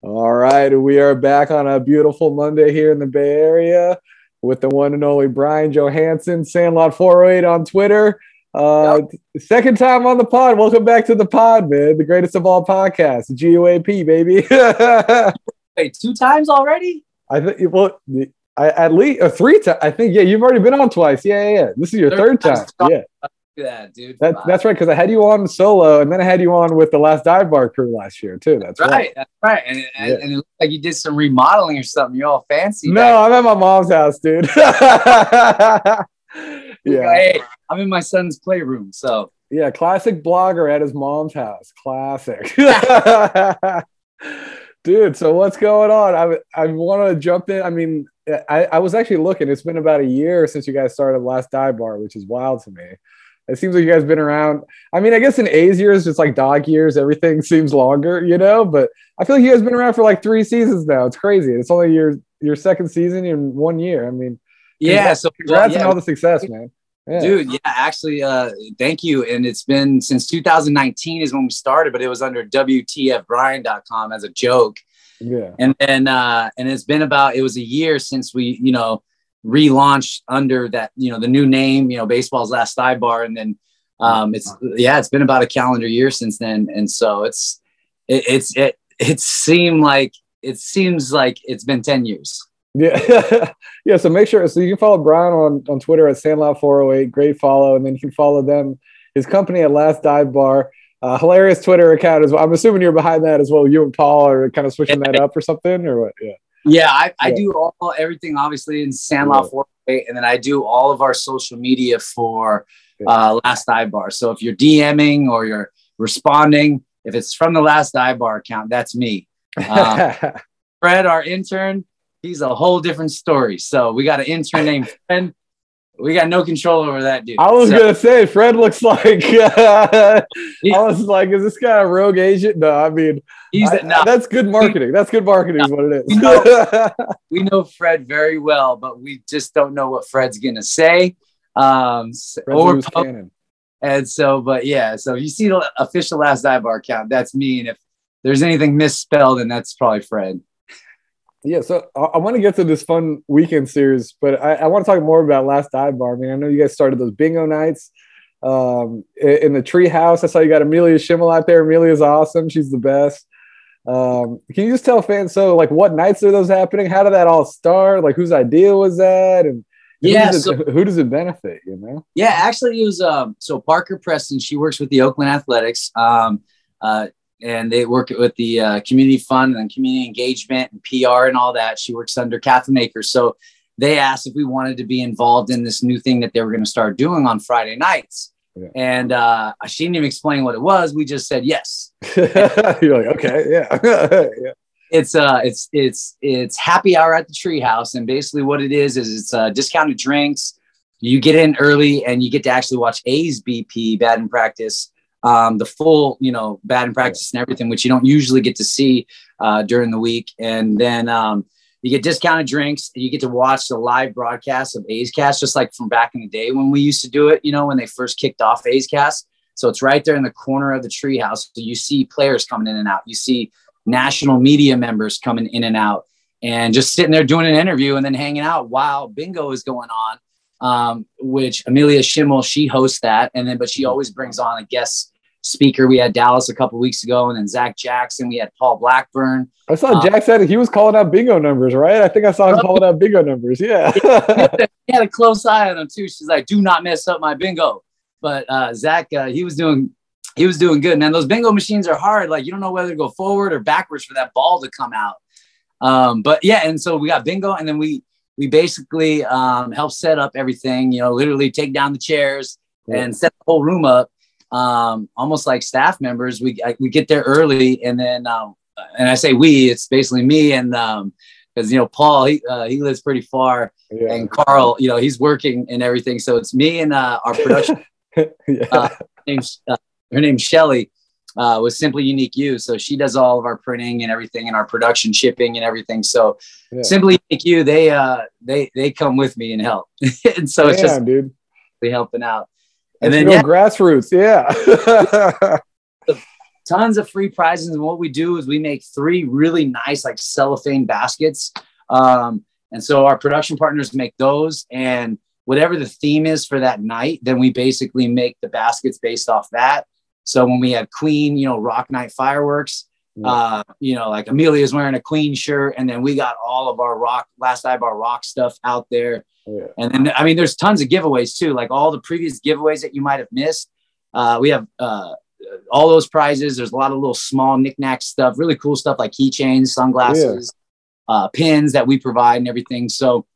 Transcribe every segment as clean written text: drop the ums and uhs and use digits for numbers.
All right, we are back on a beautiful Monday here in the Bay Area with the one and only Brian Johansson, Sandlot 408 on Twitter. Yep. Second time on the pod. Welcome back to the pod, man. The greatest of all podcasts, GOAP, baby. Wait, 2 times already? I think at least 3 times. I think you've already been on twice. Yeah. This is your third time. Yeah. That dude. That's right, because I had you on solo, and then I had you on with the Last Dive Bar crew last year too. That's right. That's right. And it looked like you did some remodeling or something. You're all fancy. No, I'm at my mom's house, dude. Yeah. Hey, I'm in my son's playroom. So yeah, classic blogger at his mom's house. Classic. Dude, so what's going on? I want to jump in. I mean, I was actually looking. It's been about a year since you guys started Last Dive Bar, which is wild to me. It seems like you guys been around. I mean, I guess in A's years, just like dog years, everything seems longer, but I feel like you guys been around for like 3 seasons now. It's crazy. It's only your second season in 1 year. I mean, yeah. Congrats on all the success, man. Yeah. Dude, yeah, actually, thank you. And it's been since 2019 is when we started, but it was under WTFBrian.com as a joke. Yeah. And then and it was a year since we, relaunched under that, the new name, Baseball's Last Dive Bar. And then it's been about a calendar year since then. And so it seems like it's been 10 years. Yeah. Yeah. So make sure, so you can follow Brian on Twitter at Sandlot408. Great follow. And then you can follow his company at Last Dive Bar. Hilarious Twitter account as well. I'm assuming you're behind that as well. You and Paul are kind of switching that up or something, or what? Yeah. Yeah, I do everything obviously in Sandlot 408, and then I do all of our social media for Last Dive Bar. So if you're DMing or you're responding, if it's from the Last Dive Bar account, that's me. Fred, our intern, he's a whole different story. So we got an intern named Fred. We got no control over that dude. I was gonna say Fred looks like I was like, is this guy a rogue agent? No, I mean that's good marketing. That's good marketing is what it is. We know Fred very well, but we just don't know what Fred's gonna say. And so, but yeah, so you see the official Last Dive Bar account, that's me. And if there's anything misspelled, then that's probably Fred. Yeah, so I want to get to this fun weekend series, but I want to talk more about Last Dive Bar. I mean, I know you guys started those bingo nights in the tree house. I saw you got Amelia Schimmel out there. Amelia's awesome. She's the best. Can you just tell fans, so like what nights are those happening? How did that all start? Like whose idea was that? And who does it benefit, Yeah, actually it was so Parker Preston, she works with the Oakland Athletics. And they work with the community fund and community engagement and PR and all that. She works under Catherine Akers. So they asked if we wanted to be involved in this new thing that they were going to start doing on Friday nights. Yeah. And she didn't even explain what it was. We just said yes. You're like, okay, yeah. Yeah. It's happy hour at the Treehouse, and basically what it is it's discounted drinks. You get in early and you get to actually watch A's BP batting practice. The full, batting practice and everything, which you don't usually get to see during the week. And then you get discounted drinks. You get to watch the live broadcast of A's Cast, just like from back in the day when we used to do it, when they first kicked off A's Cast. So it's right there in the corner of the treehouse. So you see players coming in and out. You see national media members coming in and out and just sitting there doing an interview and then hanging out while bingo is going on, which Amelia Schimmel, she hosts that. But she always brings on a guest speaker. We had Dallas a couple of weeks ago, and then Zach Jackson. We had Paul Blackburn. I saw Jack said he was calling out bingo numbers, right? I think I saw him calling out bingo numbers. Yeah. He had a close eye on him too. She's like, "Do not mess up my bingo." But Zach, he was doing good. Man, those bingo machines are hard. Like you don't know whether to go forward or backwards for that ball to come out. But yeah, and so we got bingo, and then we basically help set up everything. Literally take down the chairs and set the whole room up. Almost like staff members, we get there early, and then and I say we, it's basically me and because Paul he lives pretty far, and Carl he's working and everything, so it's me and our production. Her name's Shelly, with Simply Unique You, so she does all of our printing and everything, and our production, shipping and everything. So Simply Unique You, they come with me and help, and so it's just they helping out. And then grassroots, tons of free prizes. And what we do is we make 3 really nice, like cellophane baskets. And so our production partners make those, and whatever the theme is for that night, then we basically make the baskets based off that. So when we have Queen, Rock Night fireworks, like Amelia's wearing a Queen shirt, and then we got all of our Last Eyebar Rock stuff out there. Yeah. And then, I mean, there's tons of giveaways too, like all the previous giveaways that you might have missed. We have all those prizes. There's a lot of little small knickknack stuff, really cool stuff like keychains, sunglasses, pins that we provide and everything. So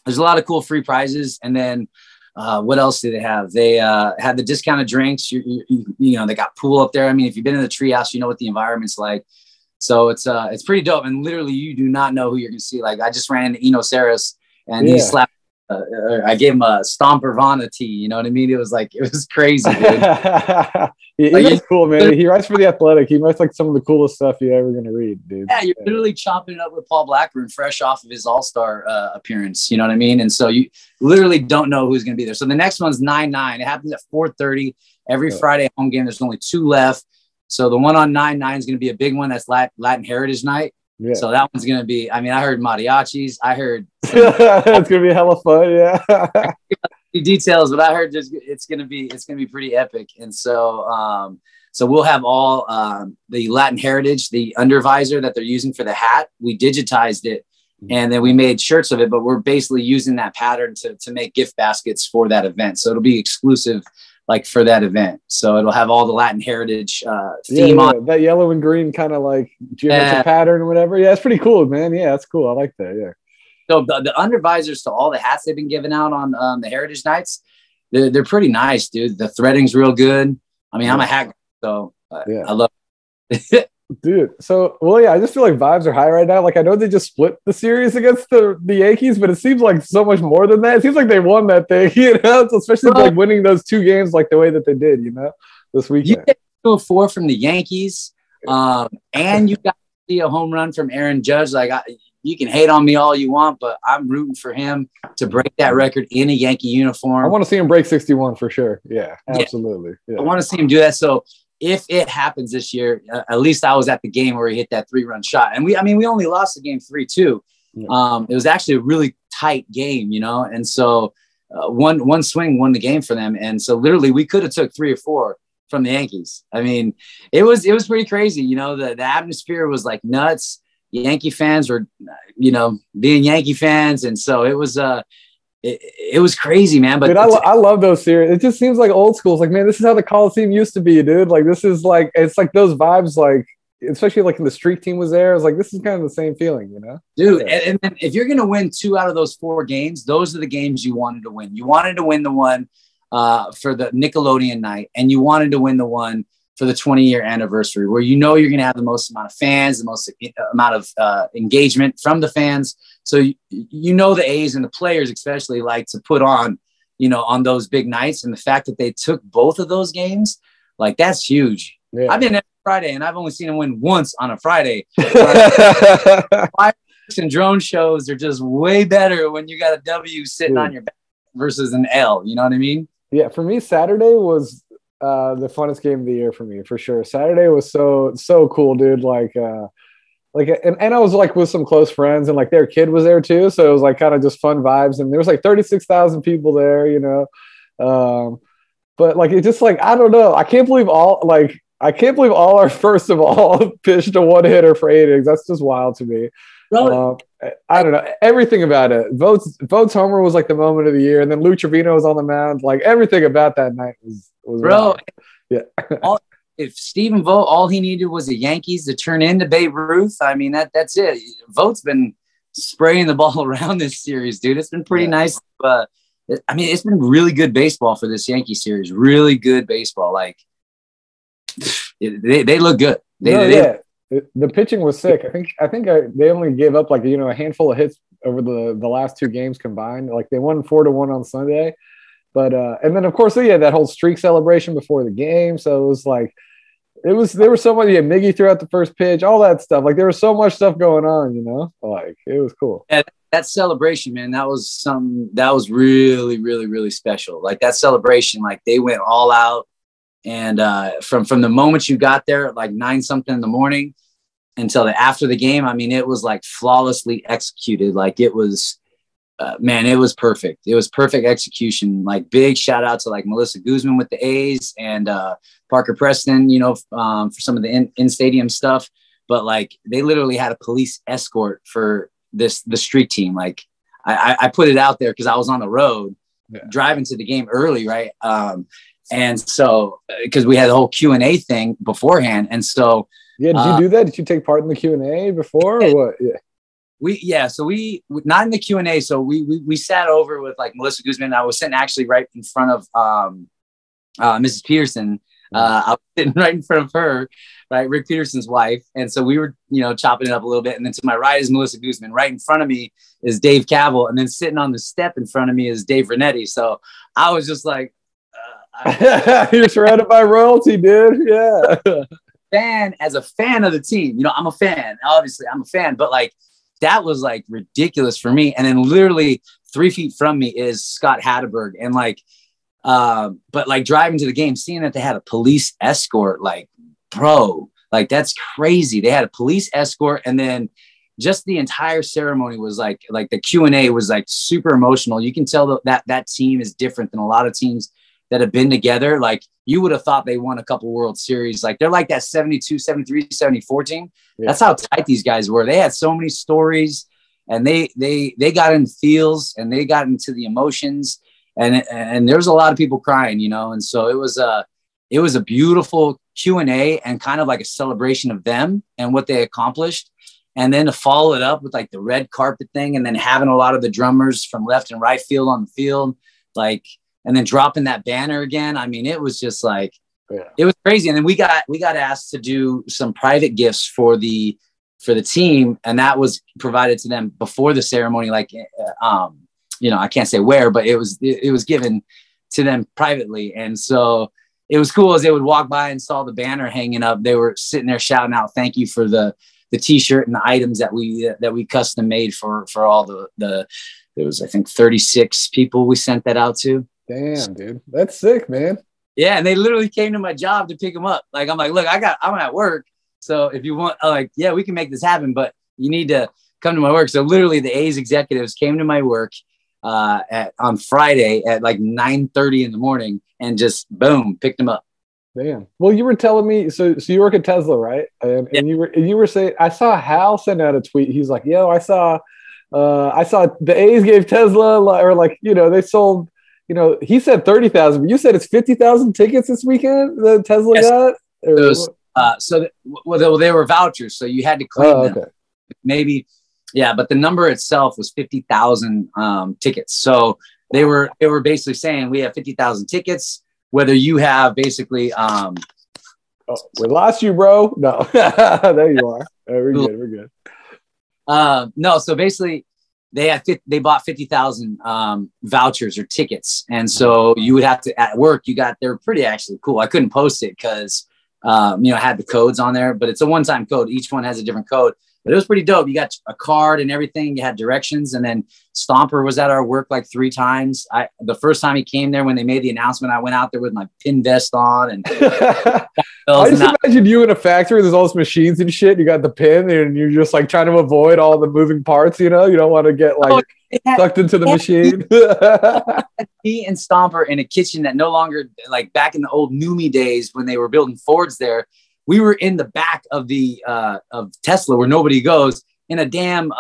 there's a lot of cool free prizes. And then what else do they have? They had the discounted drinks. They got pool up there. I mean, if you've been in the treehouse, you know what the environment's like. So it's pretty dope. And literally, you do not know who you're going to see. Like, I just ran into Eno Saris, and he slapped. I gave him a Stompervana tee. You know what I mean? It was crazy, dude. He's cool, man. He writes for The Athletic. He writes like some of the coolest stuff you're ever gonna read, dude. Yeah, you're literally chopping it up with Paul Blackburn fresh off of his All-Star appearance. You know what I mean? And so you literally don't know who's gonna be there. So the next one's 9/9. It happens at 4:30 every Friday home game. There's only 2 left. So the one on 9/9 is gonna be a big one. That's Latin Heritage Night. Yeah. So that one's gonna be. I mean, I heard mariachis. I heard it's gonna be hella fun. Yeah. Details, but I heard it's gonna be pretty epic. And so so we'll have all the Latin Heritage, the undervisor that they're using for the hat. We digitized it, and then we made shirts of it. But we're basically using that pattern to make gift baskets for that event. So it'll be exclusive, like, for that event. So it'll have all the Latin Heritage theme on that yellow and green kind of like geometric pattern or whatever. Yeah, it's pretty cool, man. Yeah, that's cool. I like that. Yeah. So the undervisors to all the hats they've been giving out on the Heritage Nights, they're pretty nice, dude. The threading's real good. I mean, I'm a hat guy, so I love it. Dude, so, I just feel like vibes are high right now. Like, I know they just split the series against the Yankees, but it seems like so much more than that. It seems like they won that thing, so especially like winning those 2 games like the way that they did, this weekend. You get 2-4 from the Yankees, and you got to see a home run from Aaron Judge. Like, you can hate on me all you want, but I'm rooting for him to break that record in a Yankee uniform. I want to see him break 61 for sure. Yeah, absolutely. Yeah. I want to see him do that. So if it happens this year, at least I was at the game where he hit that 3-run shot. And we only lost the game 3-2. Yeah. It was actually a really tight game, and so one swing won the game for them. And so literally we could have took 3 or 4 from the Yankees. I mean, it was pretty crazy. The atmosphere was like nuts. Yankee fans were, being Yankee fans. And so it was it was crazy, man. But dude, I love those series. It just seems like old school. It's like, man, this is how the Coliseum used to be, dude. Like, this is like, it's like those vibes, like, especially like when the streak team was there. It's like, this is kind of the same feeling, Dude, and if you're going to win 2 out of those 4 games, those are the games you wanted to win. You wanted to win the one for the Nickelodeon night, and you wanted to win the one for the 20-year anniversary, where you're going to have the most amount of fans, the most amount of engagement from the fans. So the A's and the players especially like to put on, on those big nights. And the fact that they took both of those games, like, that's huge. Yeah. I've been every Friday, and I've only seen them win once on a Friday. Fireworks and drone shows are just way better when you got a W sitting on your back versus an L. You know what I mean? Yeah, for me, Saturday was the funnest game of the year for me, for sure. Saturday was so cool, dude. And I was like with some close friends, and like their kid was there too, so it was like kind of just fun vibes. And there was like 36,000 people there, but like, it just, like, I don't know, I can't believe all our first of all pitched a 1-hitter for 8 innings. That's just wild to me. I don't know, everything about it. Votes homer was like the moment of the year, and then Lou Trevino was on the mound. Like, everything about that night was bro. Yeah. If Stephen Vogt, all he needed was the Yankees to turn into Babe Ruth. I mean, that's it. Vogt's been spraying the ball around this series, dude. It's been pretty nice. It's been really good baseball for this Yankee series. Really good baseball. Like, they look good. The pitching was sick. I think they only gave up like a handful of hits over the last 2 games combined. Like, they won 4-1 on Sunday, but and then of course they had that whole streak celebration before the game. So it was like there was so much. Miggy threw out the first pitch, all that stuff. Like, there was so much stuff going on. Like, it was cool. And that celebration, man, that was something that was really, really, really special. Like, that celebration, like, they went all out. And from the moment you got there at like 9 something in the morning until after the game, I mean, it was like flawlessly executed. Like it was, man, it was perfect. It was perfect execution. Like big shout out to like Melissa Guzman with the A's and Parker Preston, you know, for some of the in stadium stuff. But like they literally had a police escort for the street team. Like I put it out there because I was on the road driving to the game early, right? And so because we had the whole Q&A thing beforehand, and so did you do that? Did you take part in the Q&A before or what? So we not in the Q&A. So we sat over with like Melissa Guzman. I was sitting actually right in front of Mrs. Peterson. I was sitting right in front of her, right, Rick Peterson's wife. And so we were, you know, chopping it up a little bit. And then to my right is Melissa Guzman. Right in front of me is Dave Cavill. And then sitting on the step in front of me is Dave Renetti. So I was just like, you're surrounded by royalty, dude. Yeah. As a fan of the team, you know, I'm a fan. Obviously, I'm a fan, but like that was like ridiculous for me. And then literally 3 feet from me is Scott Hatterberg, and like, but like driving to the game, seeing that they had a police escort, like, bro, like that's crazy. They had a police escort, and then just the entire ceremony was like the Q&A was like super emotional. You can tell that team is different than a lot of teams that have been together. Like you would have thought they won a couple World Series. Like they're like that 72, 73, 74 team. Yeah. That's how tight these guys were. They had so many stories, and they got in the feels, and they got into the emotions, and there was a lot of people crying, you know? And so it was a beautiful Q&A and kind of like a celebration of them and what they accomplished. And then to follow it up with like the red carpet thing, and then having a lot of the drummers from left and right field on the field, like, and then dropping that banner again. I mean, it was just like, it was crazy. And then we got asked to do some private gifts for the team. And that was provided to them before the ceremony. Like, you know, I can't say where, but it was given to them privately. And so it was cool as they would walk by and saw the banner hanging up. They were sitting there shouting out, thank you for the t-shirt and the items that we custom made for all the, it was, I think 36 people we sent that out to. Damn, dude. That's sick, man. Yeah. And they literally came to my job to pick them up. Like, I'm like, look, I'm at work. So if you want, like, yeah, we can make this happen, but you need to come to my work. So literally the A's executives came to my work on Friday at like 9:30 in the morning and just boom, picked them up. Damn. Well, you were telling me, so you work at Tesla, right? And you were saying, I saw Hal send out a tweet. He's like, yo, I saw the A's gave Tesla, or like, you know, they sold, you know, he said 30,000, but you said it's 50,000 tickets this weekend that Tesla got? They were vouchers, so you had to claim them. Okay. Maybe, yeah, but the number itself was 50,000 tickets. So they were basically saying we have 50,000 tickets, whether you have basically we lost you, bro. No. There you are. We're good. No, so basically they bought 50,000 vouchers or tickets. And so you would have to, at work, they're pretty actually cool. I couldn't post it because you know, I had the codes on there, but it's a one-time code. Each one has a different code. But it was pretty dope. You got a card and everything. You had directions. And then Stomper was at our work like 3 times. The first time he came there, when they made the announcement, I went out there with my pin vest on. And I just imagine you in a factory. There's all these machines and shit. You got the pin, and you're just like trying to avoid all the moving parts. You know, you don't want to get like sucked into the machine. Me and Stomper in a kitchen that no longer, like back in the old Numi days when they were building Fords there. We were in the back of the of Tesla where nobody goes, in a damn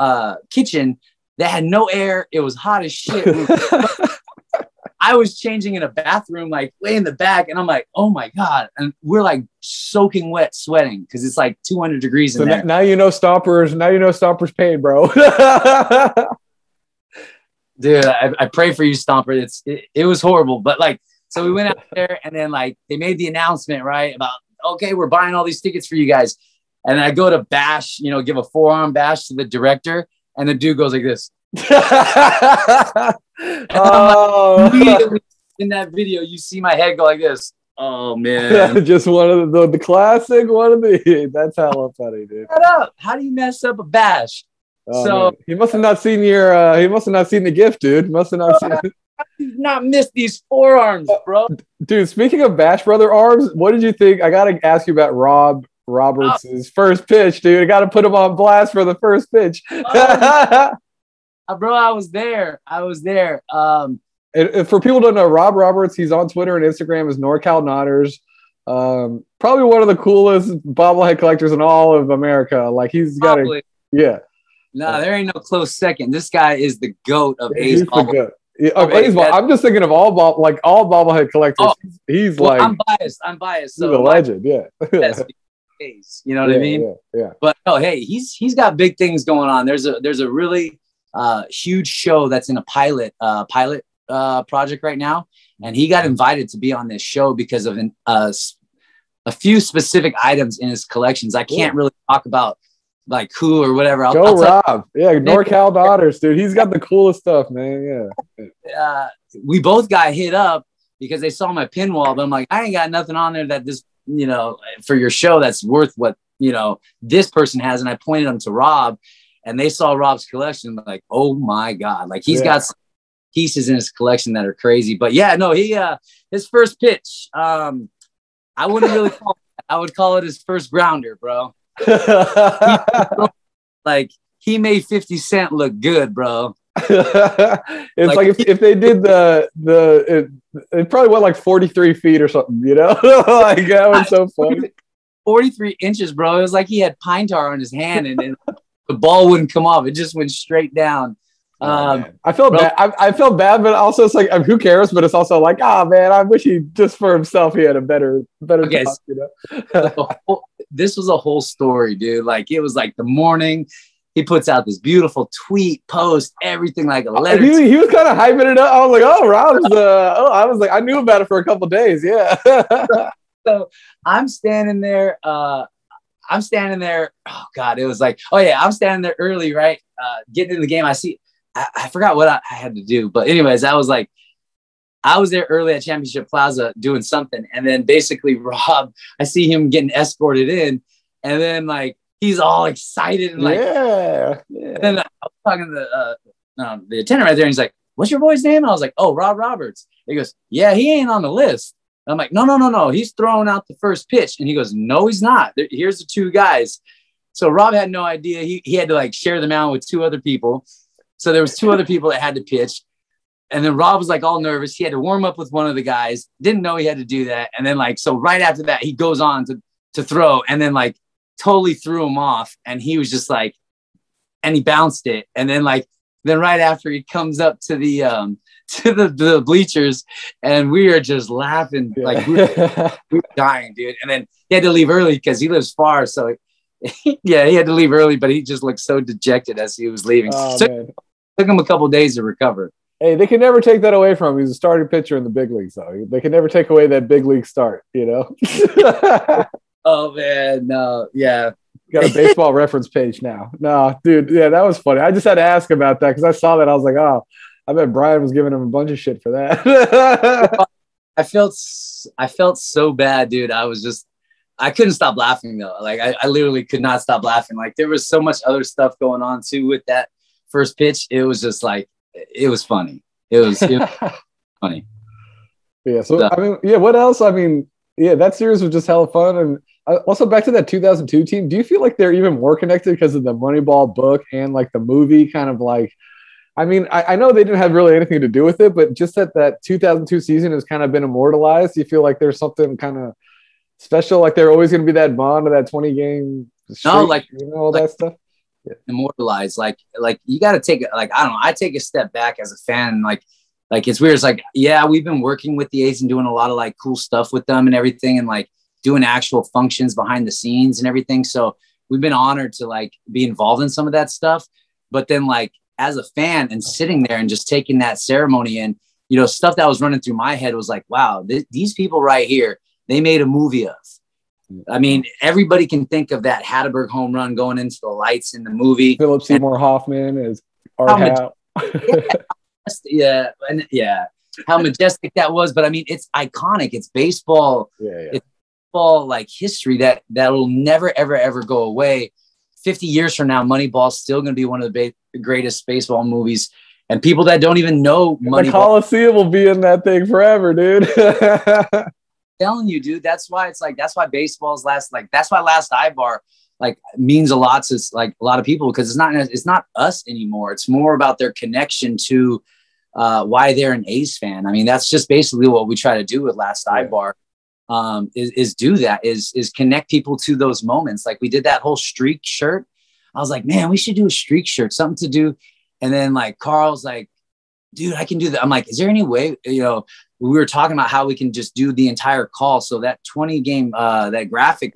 kitchen that had no air. It was hot as shit. I was changing in a bathroom like way in the back, and I'm like, oh my God. And we're like soaking wet, sweating because it's like 200 degrees in there. Now you know Stomper's pain, bro. Dude, I pray for you, Stomper. It was horrible. But like, so we went out there, and then like they made the announcement, right, about, okay, we're buying all these tickets for you guys. And I go to bash, you know, give a forearm bash to the director, and the dude goes like this. Oh. Immediately in that video, you see my head go like this. Oh man. Just one of the classic one of the. That's hella funny, dude. Shut up. How do you mess up a bash? Oh, so man. He must have not seen he must have not seen the gift, dude. Must have not seen it. not miss these forearms, bro. Dude, speaking of Bash Brother arms, what did you think? I got to ask you about Rob Roberts' first pitch, dude. I got to put him on blast for the first pitch. Bro, I was there. And for people who don't know, Rob Roberts, he's on Twitter and Instagram as NorCal Nodders. Probably one of the coolest bobblehead collectors in all of America. Like he's got a, yeah. No, there ain't no close second. This guy is the GOAT of A's ball. Of A's ball. I'm just thinking of all bobblehead collectors. He's like I'm biased. So he's a legend, yeah. A's, you know what I mean? Yeah. But no, hey, he's got big things going on. There's a really huge show that's in a pilot project right now, and he got invited to be on this show because of a few specific items in his collections. I can't really talk about like who or whatever. I'll Rob. Yeah, NorCal Daughters, dude. He's got the coolest stuff, man. Yeah. We both got hit up because they saw my pin wall, but I'm like, I ain't got nothing on there that this, for your show that's worth what, this person has. And I pointed them to Rob, and they saw Rob's collection. Like, oh my God. Like he's got some pieces in his collection that are crazy. But yeah, no, his first pitch, I wouldn't really call it. I would call it his first grounder, bro. Like he made 50 Cent look good, bro. It's like if they did it probably went like 43 feet or something, like that was so funny. 43 inches, bro. It was like he had pine tar on his hand and the ball wouldn't come off. It just went straight down. I felt bad. I felt bad, but also it's like, who cares? But it's also like, man, I wish he just for himself he had a better okay, talk, This was a whole story, dude. Like it was like the morning. He puts out this beautiful tweet, post, everything like a letter. He was kind of hyping it up. I was like, oh, Rob's. I knew about it for a couple of days. Yeah. So I'm standing there. Oh God, it was like, oh yeah, I'm standing there early, right? Getting in the game. I forgot what I had to do. But anyways, I was there early at Championship Plaza doing something. And then basically Rob, I see him getting escorted in. And then like, he's all excited. And like, yeah. And then I was talking to the attendant right there. And he's like, what's your boy's name? And I was like, oh, Rob Roberts. He goes, yeah, he ain't on the list. And I'm like, no. He's throwing out the first pitch. And he goes, no, he's not. Here's the two guys. So Rob had no idea. He had to like share them out with two other people. So there was two other people that had to pitch. And then Rob was like all nervous. He had to warm up with one of the guys. Didn't know he had to do that. And then like, so right after that, he goes on to throw and then like totally threw him off. And he was just like, and he bounced it. And then like, then right after he comes up to the bleachers and we are just laughing. Like we were dying, dude. And then he had to leave early because he lives far. So yeah, he had to leave early, but he just looked so dejected as he was leaving. Took him a couple of days to recover. Hey, they can never take that away from him. He's a starting pitcher in the big leagues, though. They can never take away that big league start, Oh, man. No. Yeah. Got a baseball reference page now. No, dude. Yeah, that was funny. I just had to ask about that because I saw that. I was like, oh, I bet Brian was giving him a bunch of shit for that. I felt so bad, dude. I couldn't stop laughing, though. Like, I literally could not stop laughing. Like, there was so much other stuff going on, too, with that first pitch. It was just like, it was funny. It was funny. Yeah. So, I mean, yeah, what else? I mean, yeah, that series was just hella fun. And also back to that 2002 team, do you feel like they're even more connected because of the Moneyball book and like the movie kind of like, I mean, I know they didn't have really anything to do with it, but just that 2002 season has kind of been immortalized. Do you feel like there's something kind of special? Like they're always going to be that bond of that 20 game streak, all that stuff? Yeah. Immortalized. Like you got to take it. Like, I don't know. I take a step back as a fan. Like it's weird. It's like, yeah, we've been working with the A's and doing a lot of like cool stuff with them and everything. And like doing actual functions behind the scenes and everything. So we've been honored to like be involved in some of that stuff. But then like as a fan and sitting there and just taking that ceremony in, stuff that was running through my head was like, wow, these people right here, they made a movie of. I mean, everybody can think of that Hatterberg home run going into the lights in the movie. Philip Seymour Hoffman is Art Howe. Yeah, how majestic that was. But I mean, it's iconic. It's baseball. Yeah. It's baseball like history that will never, ever, ever go away. 50 years from now, Moneyball's still going to be one of the greatest baseball movies and people that don't even know The Coliseum will be in that thing forever, dude. Telling you, dude, that's why it's like, that's why baseball's last, like, that's why Last Ibar like means a lot to like a lot of people, because it's not us anymore. It's more about their connection to why they're an A's fan. I mean, that's just basically what we try to do with Last Ibar. Is do that, is connect people to those moments. Like we did that whole streak shirt. I was like, man, we should do a streak shirt, something to do. And then like Carl's like, dude, I can do that. I'm like, is there any way, you know, we were talking about how we can just do the entire call. So that 20 game, that graphic,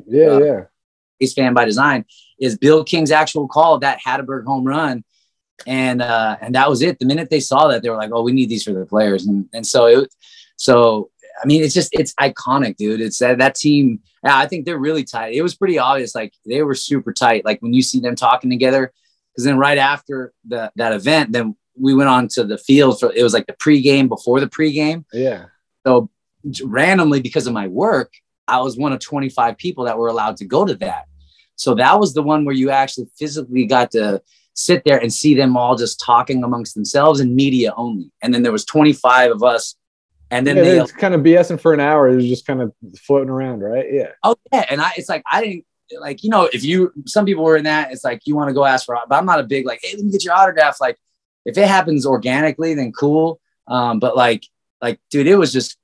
Ace Fan by Design, is Bill King's actual call of that Hatterberg home run. And that was it. The minute they saw that, they were like, oh, we need these for the players. And so I mean, it's iconic, dude. It's that team. Yeah, I think they're really tight. It was pretty obvious. Like they were super tight. Like when you see them talking together, because then right after that event, then we went on to the field it was like the pregame before the pregame. Yeah. So randomly, because of my work, I was one of 25 people that were allowed to go to that. So that was the one where you actually physically got to sit there and see them all just talking amongst themselves and media only. And then there was 25 of us. And then they kind of BSing for an hour. It was just kind of floating around, right? Yeah. Oh yeah. And it's like, I didn't like, you know, some people were in that, it's like, you want to go ask for, but I'm not a big, like, hey, let me get your autograph. Like if it happens organically, then cool. But like, dude, it was just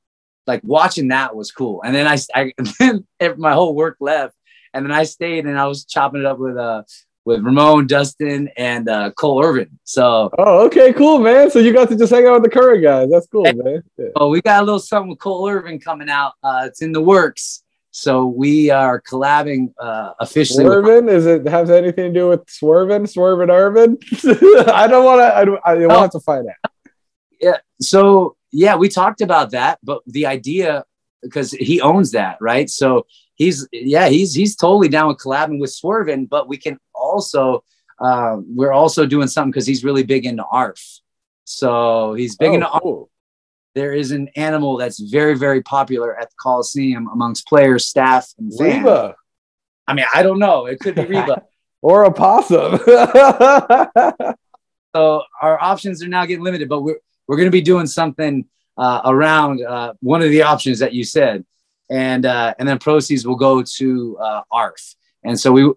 like watching that was cool. And then then my whole work left, and then I stayed and I was chopping it up with Ramon, Dustin, and Cole Irvin. So, oh, okay, cool, man. So you got to just hang out with the current guys. That's cool, man. Yeah. Oh, we got a little something with Cole Irvin coming out. It's in the works. So we are collabing officially. Swervin? Does it have anything to do with Swervin Irvin? I don't want to. We'll have to find out. Yeah. So yeah, we talked about that, but the idea, because he owns that, right? So he's totally down with collabing with Swervin, but we can also we're also doing something because he's really big into ARF. So he's big into ARF. There is an animal that's very, very popular at the Coliseum amongst players, staff, and fans. Reba. I mean, I don't know. It could be Reba. Or a possum. So our options are now getting limited, but we're going to be doing something around one of the options that you said. And then proceeds will go to ARF. And so we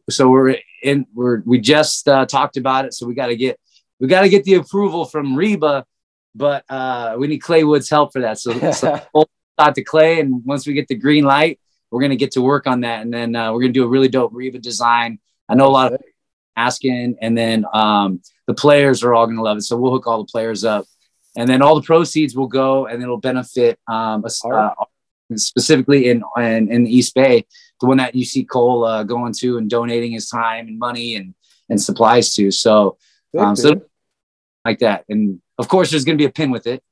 just talked about it. So we got to get the approval from Reba. But we need Clay Wood's help for that. So we'll talk to Clay, and once we get the green light, we're going to get to work on that. And then we're going to do a really dope Reba design. I know a lot of people asking, and then the players are all going to love it. So we'll hook all the players up, and then all the proceeds will go, and it'll benefit specifically in the East Bay, the one that you see Cole going to and donating his time and money and supplies to. So like that. And of course, there's going to be a pin with it.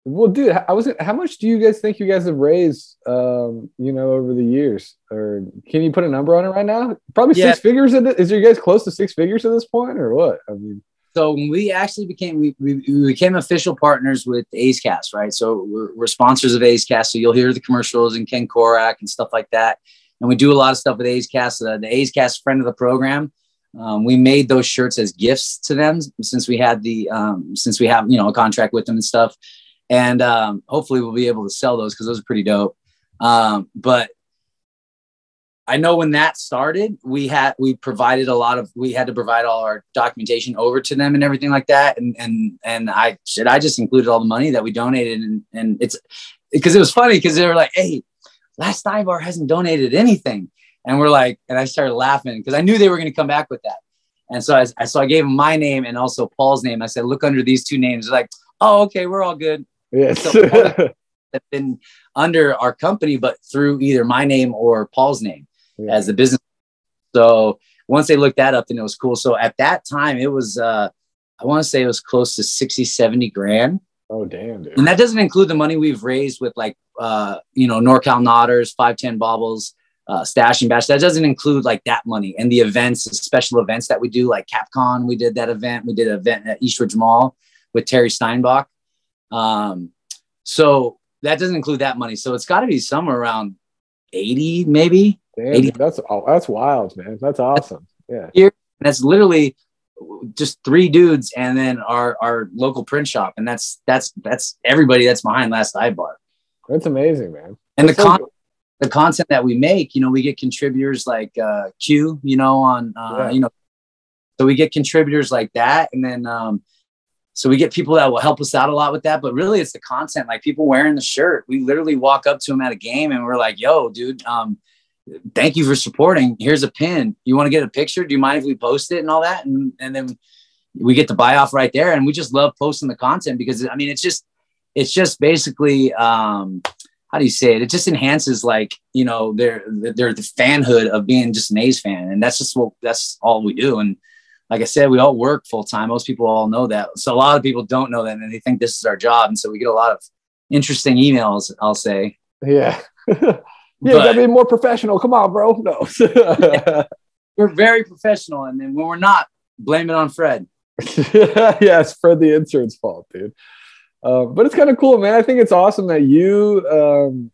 Well, dude, how much do you guys think you guys have raised, over the years? Or can you put a number on it right now? Probably 6 figures. Is you guys close to 6 figures at this point, or what? I mean, so when we actually we became official partners with A's Cast, right? So we're sponsors of A's Cast. So you'll hear the commercials and Ken Korak and stuff like that. And we do a lot of stuff with A's Cast. The A's Cast friend of the program. We made those shirts as gifts to them since we have a contract with them and stuff. And hopefully we'll be able to sell those because those are pretty dope. But I know when that started, we had to provide all our documentation over to them and everything like that. And I just included all the money that we donated. And it's because it was funny because they were like, hey, Last Ibar hasn't donated anything. And we're like, and I started laughing because I knew they were going to come back with that. And so I gave them my name and also Paul's name. I said, look under these 2 names. They're like, oh, okay, we're all good. Yes. So have been under our company, but through either my name or Paul's name as the business. So once they looked that up, then it was cool. So at that time, it was, I want to say it was close to 60, 70 grand. Oh, damn, dude. And that doesn't include the money we've raised with like, NorCal Nodders, 510 Bobbles, Stash and Bash. That doesn't include like that money and the events, the special events that we do, like CapCon. We did that event. We did an event at Eastridge Mall with Terry Steinbach. So that doesn't include that money. So it's got to be somewhere around 80, maybe. Damn, 80. That's wild, man. That's awesome. Yeah. That's literally just 3 dudes and then our local print shop. And that's everybody that's behind Last Dive Bar. That's amazing, man. And the content that we make, you know, we get contributors like Q, you know, on, you know, so we get contributors like that. And then, so we get people that will help us out a lot with that, but really it's the content, like people wearing the shirt. We literally walk up to them at a game and we're like, yo, dude, thank you for supporting. Here's a pin. You want to get a picture? Do you mind if we post it and all that? And then we get the buy off right there. And we just love posting the content because, I mean, it's just basically, how do you say it? It just enhances, like, you know, they're the fanhood of being just an A's fan. And that's all we do. And like I said, we all work full time. Most people all know that. So a lot of people don't know that and they think this is our job. And so we get a lot of interesting emails, I'll say. Yeah. Yeah, you gotta be more professional. Come on, bro. No. Yeah, we're very professional. And then when we're not, blame it on Fred. Yeah, it's Fred the intern's fault, dude. But it's kind of cool, man. I think it's awesome that you,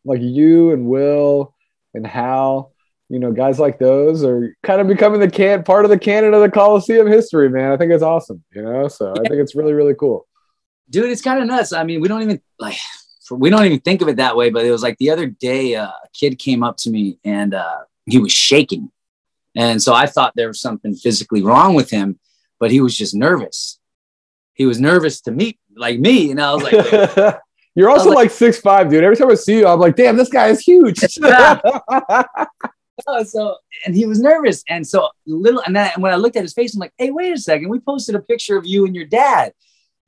like you and Will and Hal, you know, guys like those are kind of becoming part of the canon of the Coliseum history, man. I think it's awesome, you know? So I think it's really, really cool. Dude, it's kind of nuts. I mean, we don't even think of it that way, but it was like the other day, a kid came up to me and he was shaking. And so I thought there was something physically wrong with him, but he was just nervous. He was nervous to meet like me. And I was like, you're also like 6'5", dude. Every time I see you, I'm like, damn, this guy is huge. So, and he was nervous. And so and when I looked at his face, I'm like, hey, wait a second. We posted a picture of you and your dad.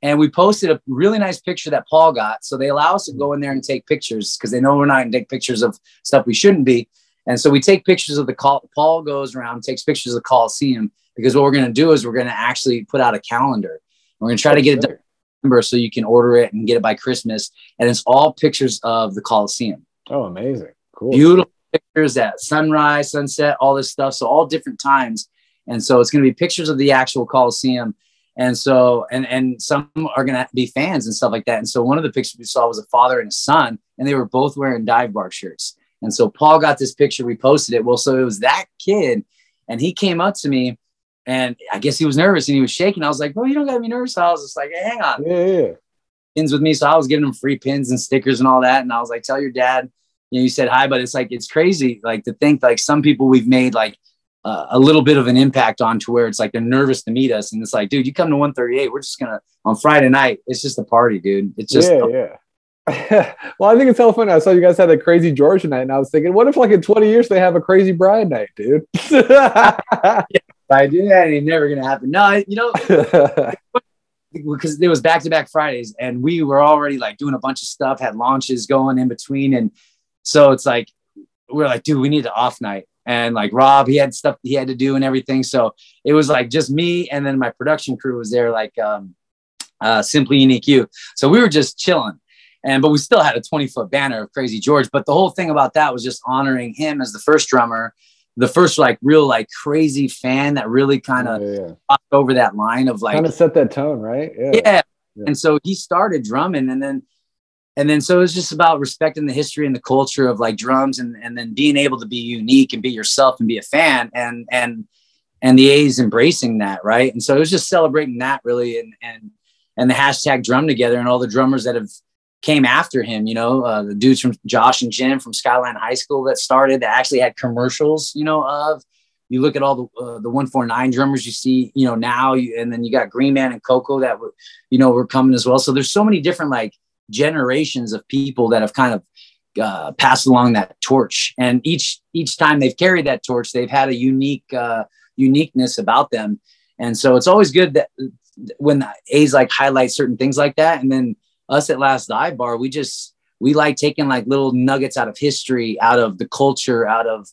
And we posted a really nice picture that Paul got. So they allow us to go in there and take pictures because they know we're not going to take pictures of stuff we shouldn't be. And so we take pictures of Paul goes around, takes pictures of the Coliseum, because what we're going to do is we're going to actually put out a calendar. We're going to try to get it done in December so you can order it and get it by Christmas. And it's all pictures of the Coliseum. Oh, amazing. Cool. Beautiful pictures at sunrise, sunset, all this stuff. So all different times. And so it's going to be pictures of the actual Coliseum. And so, and some are going to be fans and stuff like that. And so one of the pictures we saw was a father and a son, and they were both wearing Dive Bar shirts. And so Paul got this picture, we posted it. Well, so it was that kid, and he came up to me, and I guess he was nervous and he was shaking. I was like, bro, you don't got to be nervous. So I was just like, hey, hang on. Yeah. Pins with me. So I was giving him free pins and stickers and all that. And I was like, tell your dad, you know, you said hi, but it's like, it's crazy. Like to think like some people we've made like a little bit of an impact on to where it's like they're nervous to meet us. And it's like, dude, you come to 138. We're just going to, on Friday night, it's just a party, dude. It's just. Yeah. Well, I think it's hella fun. I saw you guys had a crazy Georgia night, and I was thinking, what if like in 20 years they have a crazy Brian night, dude? Yeah, if I do that, it's never going to happen. No, you know, because it was back-to-back Fridays, and we were already like doing a bunch of stuff, had launches going in between. And so it's like, we're like, dude, we need an off night. And like Rob, he had stuff he had to do and everything. So it was like just me. And then my production crew was there, like Simply Unique You. So we were just chilling. But we still had a 20-foot banner of Crazy George. But the whole thing about that was just honoring him as the first drummer, the first like real like crazy fan that really kind of crossed over that line of like kind of set that tone, right? Yeah. And so he started drumming, and then so it was just about respecting the history and the culture of like drums, and then being able to be unique and be yourself and be a fan, and the A's embracing that, right? And so it was just celebrating that really, and the hashtag Drum Together, and all the drummers that have came after him, you know, the dudes from Josh and Jim from Skyline High School that actually had commercials, you know, of, you look at all the 149 drummers you see, you know, now, and then you got Green Man and Coco that were, you know, were coming as well. So there's so many different like generations of people that have kind of passed along that torch. And each time they've carried that torch, they've had a uniqueness about them. And so it's always good that when the A's like highlight certain things like that. And then us at Last Dive Bar, we like taking like little nuggets out of history, out of the culture, out of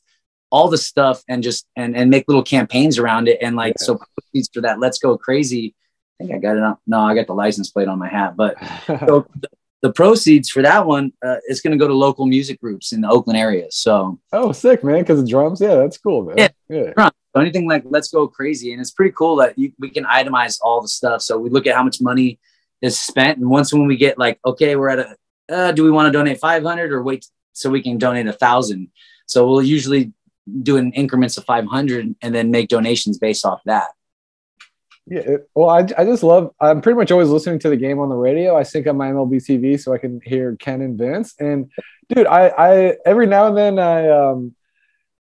all the stuff, and just and make little campaigns around it. And like, so proceeds for that Let's Go Crazy. I think I got it on. No, I got the license plate on my hat, but so the proceeds for that one is going to go to local music groups in the Oakland area. So, oh, sick, man. Because of drums. Yeah, that's cool, man. Yeah. So anything like Let's Go Crazy. And it's pretty cool that we can itemize all the stuff. So we look at how much money is spent. And when we get like, okay, we're at do we want to donate 500 or wait so we can donate 1,000? So we'll usually do in increments of 500 and then make donations based off that. Well, I just love. I'm pretty much always listening to the game on the radio. I sync up my MLB TV so I can hear Ken and Vince. And dude, I every now and then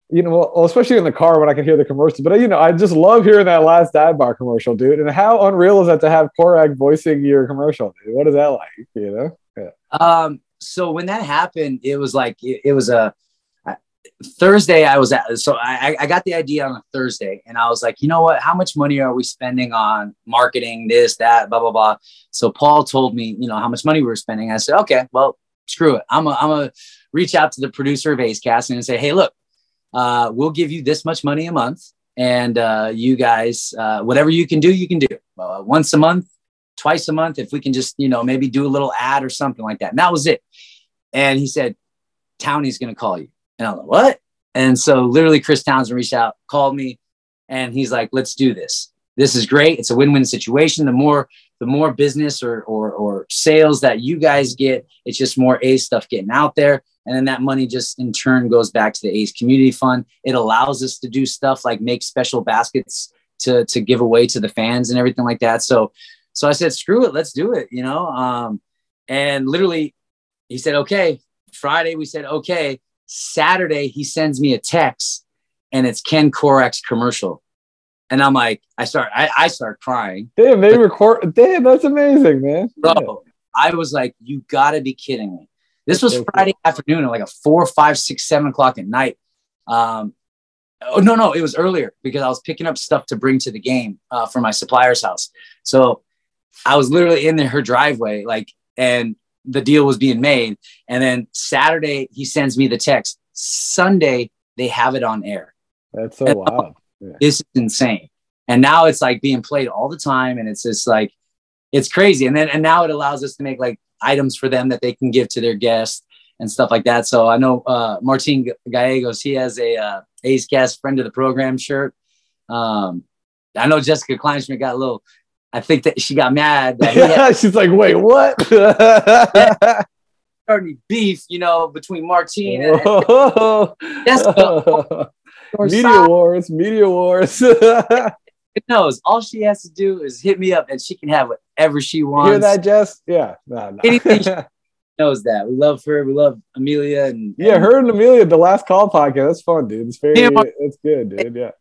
well, especially in the car when I can hear the commercials. But I just love hearing that last dive bar commercial, dude. And how unreal is that to have Korak voicing your commercial, dude? What is that like? Yeah. So when that happened, it was like it was a Thursday. I got the idea on a Thursday, and I was like, you know what? How much money are we spending on marketing, this, that, blah, blah, blah. So Paul told me, how much money we were spending. I said, okay, well, screw it. I'm gonna reach out to the producer of Ace Casting and say, hey, look, we'll give you this much money a month, and you guys, whatever you can do, you can do once a month, twice a month. If we can just, maybe do a little ad or something like that. And that was it. And he said, Townie's going to call you. And I'm like, what? And so literally Chris Townsend reached out, called me, and he's like, let's do this. This is great. It's a win-win situation. The more business or sales that you guys get, it's just more Ace stuff getting out there. And then that money just in turn goes back to the Ace Community Fund. It allows us to do stuff like make special baskets to give away to the fans and everything like that. So I said, screw it, let's do it, and literally he said, okay. Friday, we said, okay. Saturday, he sends me a text, and it's Ken Korak's commercial. And I'm like, I start crying. Damn, they record. Damn, that's amazing, man. Bro, yeah. I was like, you gotta be kidding me. This was Friday afternoon at like a 4, 5, 6, 7 o'clock at night. Oh, no, it was earlier because I was picking up stuff to bring to the game for my supplier's house. So I was literally in her driveway, and the deal was being made. And then Saturday, he sends me the text. Sunday, they have it on air. That's so wild. Yeah. This is insane. And now it's like being played all the time. And it's just like, it's crazy. And now it allows us to make like items for them that they can give to their guests and stuff like that. So I know Martin Gallegos, he has a Ace Cast friend of the program shirt. I know Jessica Kleinschmidt got a little, I think that she got mad. She's like, wait, what? Starting beef, between Martine and Jessica. Media wars. It knows all she has to do is hit me up, and she can have whatever she wants. Hear that, Jess? Yeah. No. Anything she knows that. We love her. We love Amelia. And her and Amelia, the Last Call podcast. That's fun, dude. It's good, dude. Yeah.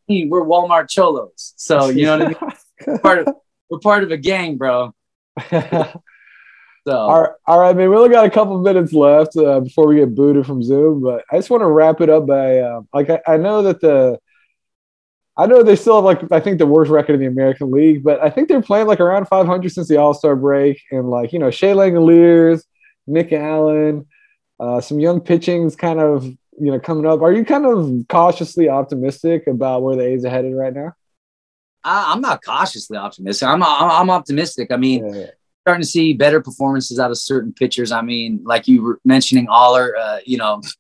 We're Walmart Cholos. So, you know what I mean? We're part of a gang, bro. So all right, man. We only got a couple of minutes left before we get booted from Zoom, but I just want to wrap it up by I know they still have I think the worst record in the American League, but I think they're playing around 500 since the All-Star break, and Shea Langoliers, Nick Allen, some young pitching's kind of coming up. Are you kind of cautiously optimistic about where the A's are headed right now? I'm not cautiously optimistic. I'm optimistic. I mean, starting to see better performances out of certain pitchers. I mean, like you were mentioning Aller,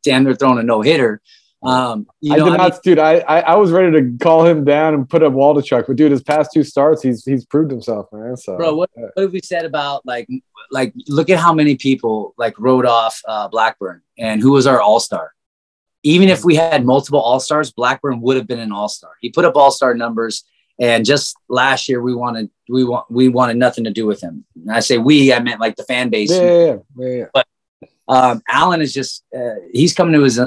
damn, they're throwing a no-hitter. Dude, I was ready to call him down and put up Waldichuk, but dude, his past 2 starts, he's proved himself, man. So, bro, what have we said about like look at how many people wrote off Blackburn, and who was our all-star? Even if we had multiple all-stars, Blackburn would have been an all-star. He put up all-star numbers. And just last year, we wanted nothing to do with him. And I say we, I meant the fan base. Yeah. But Allen is just he's coming to his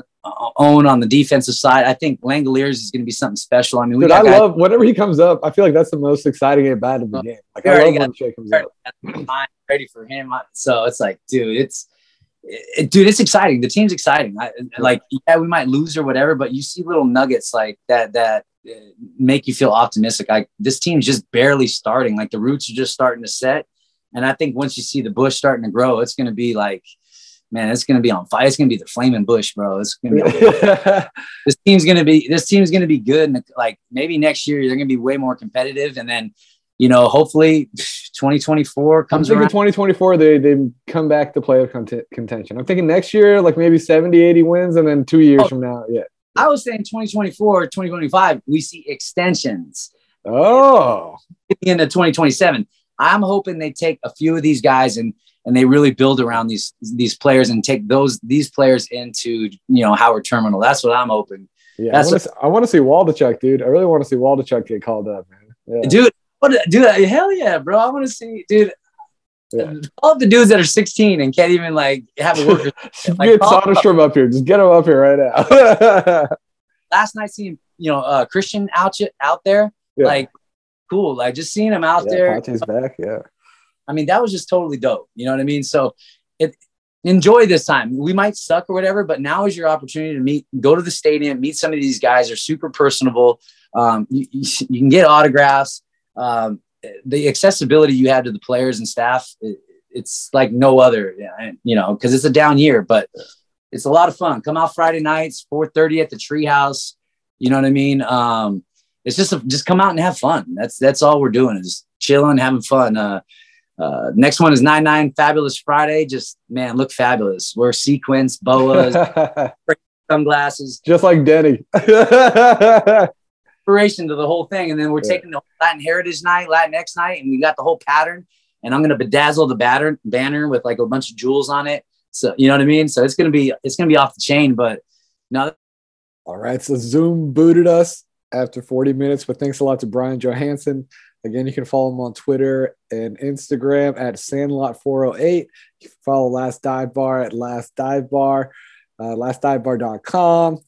own on the defensive side. I think Langoliers is going to be something special. I mean, I love whenever he comes up. I feel like that's the most exciting at bat of the game. I love when Shea comes up. I'm ready for him. So it's dude, it's exciting. The team's exciting. We might lose or whatever, but you see little nuggets like that make you feel optimistic. This team's just barely starting. The roots are just starting to set. And I think once you see the bush starting to grow, it's going to be it's going to be on fire. It's going to be the flaming bush, bro. It's going to be this team's going to be good. And maybe next year they're going to be way more competitive. And then, hopefully 2024 comes around. 2024, they come back to playoff contention. I'm thinking next year, maybe 70, 80 wins. And then 2 years from now. Yeah. I was saying 2024, 2025, we see extensions. Oh. Into 2027. I'm hoping they take a few of these guys and they really build around these players and take these players into, Howard Terminal. That's what I'm hoping. Yeah, I want to see Waldichuk, dude. I really want to see Waldichuk get called up, man. Yeah. Dude, What, dude? Hell yeah, bro! I want to see, dude. Yeah. All of the dudes that are 16 and can't even like have a worker. Like, get Soderstrom up here. Just get him up here right now. Last night, seeing Christian out there, Yeah. like cool. Like just seeing him out there. Ponte's back. Yeah. I mean, that was just totally dope. You know what I mean? So enjoy this time. We might suck or whatever, but now is your opportunity to go to the stadium, meet some of these guys. They're super personable. You can get autographs. The accessibility you have to the players and staff, it's like no other, you know, because it's a down year, but it's a lot of fun. Come out Friday nights, 4:30 at the Treehouse. You know what I mean? It's just come out and have fun. That's all we're doing is chilling, having fun. Next one is 9/9 Fabulous Friday. Just, man, look fabulous. Wear sequins, boas, sunglasses. Just like Denny. Inspiration to the whole thing. And then we're taking the Latin Heritage Night, Latinx night, and we got the whole pattern. And I'm going to bedazzle the banner with like a bunch of jewels on it. So, you know what I mean? So it's going to be off the chain, but no. All right. So Zoom booted us after 40 minutes, but thanks a lot to Brian Johansson. Again, you can follow him on Twitter and Instagram at Sandlot408. You can follow Last Dive Bar at Last Dive Bar, lastdivebar.com.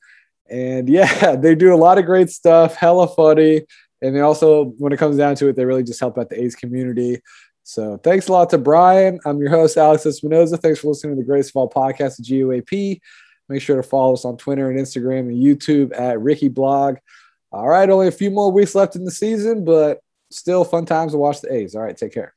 And yeah, they do a lot of great stuff, hella funny. And they also, when it comes down to it, they really just help out the A's community. So thanks a lot to Brian. I'm your host, Alex Espinoza. Thanks for listening to the Greatest of All podcast at GUAP. Make sure to follow us on Twitter and Instagram and YouTube at Ricky Blog. All right, only a few more weeks left in the season, but still fun times to watch the A's. All right, take care.